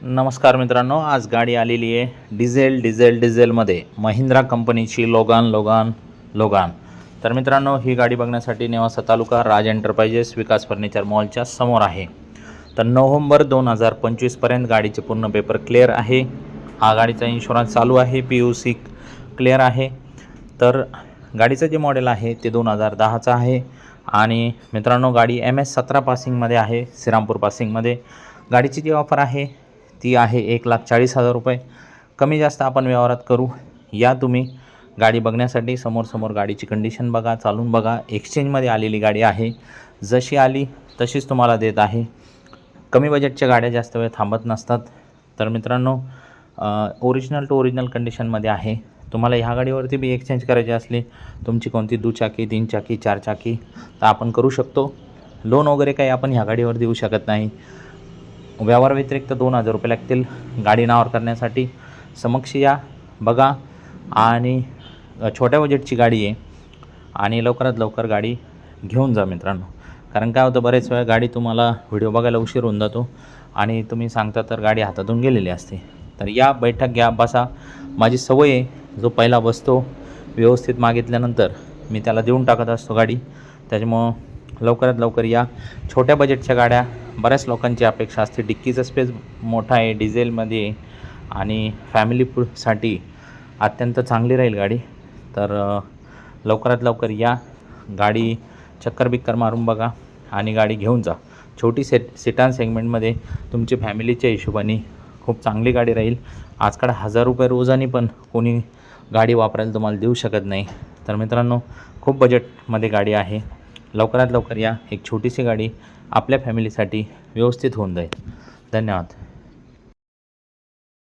नमस्कार मित्रांनो, आज गाडी आलेली आहे डिझेलमध्ये महिंद्रा कंपनीची लोगान। तर मित्रांनो, ही गाडी बघण्यासाठी नेवासा तालुका राज एंटरप्राइजेस विकास फर्निचर मॉलच्या समोर आहे। तर नोव्हेंबर 2025 पर्यंत गाडीचे पूर्ण पेपर क्लिअर आहे। हा गाडीचा इन्शुरन्स चालू आहे, PUC क्लिअर आहे। तर गाडीचं जे मॉडेल आहे ते 2010चं आहे आणि मित्रांनो गाडी MS17 पासिंगमध्ये आहे, श्रीरामपूर पासिंगमध्ये। गाडीची जी ऑफर आहे ती आहे 1,40,000 रुपये। कमी जास्त आपण व्यवहारात करू। या तुम्ही गाडी बघण्यासाठी समोर गाडीची कंडिशन बघा, चालून बघा। एक्सचेंजमध्ये आलेली गाडी आहे, जशी आली तशीच तुम्हाला देत आहे। कमी बजेटच्या गाड्या जास्त वेळ थांबत नसतात। तर मित्रांनो, ओरिजिनल टू ओरिजिनल कंडिशनमध्ये आहे। तुम्हाला ह्या गाडीवरती बी एक्सचेंज करायची असली, तुमची कोणती दुचाकी, 3 चाकी, 4 चाकी, तर आपण करू शकतो। लोन वगैरे काही आपण ह्या गाडीवर देऊ शकत नाही। व्यवहार व्यतिरिक्त 2,000 रुपये लागतील गाडी नावावर करण्यासाठी। समक्ष या, बघा आणि छोट्या बजेटची गाडी आहे आणि लवकरात लवकर गाडी घेऊन जा मित्रांनो। कारण काय होतं, बरेच वेळा गाडी तुम्हाला व्हिडिओ बघायला उशीर होऊन जातो आणि तुम्ही सांगता तर गाडी हातातून गेलेली असते। तर या, बैठक घ्या, बसा। माझी सवय आहे, जो पहिला बसतो व्यवस्थित मागितल्यानंतर मी त्याला देऊन टाकत असतो गाडी। त्याच्यामुळं लवकरात लवकर या। छोट्या बजेटच्या गाड्या बऱ्याच लोकांची अपेक्षा असते। डिक्कीचा स्पेस मोठा आहे, डिझेलमध्ये आणि फॅमिलीसाठी अत्यंत चांगली राहील गाडी। तर लवकरात लवकर या, गाडी चक्कर मारून बघा आणि गाडी घेऊन जा। छोटी सेडान सेगमेंटमध्ये तुमची फॅमिलीच्या हिशोबाने खूप चांगली गाडी राहील। आजकाल 1,000 रुपये रोजानी पण कोणी गाडी वापरायला तुम्हाला देऊ शकत नाही। तर मित्रांनो, खूप बजेटमध्ये गाडी आहे। लवकरात लवकर या, एक छोटीशी गाडी आपल्या फॅमिलीसाठी व्यवस्थित होऊन जाईल। धन्यवाद।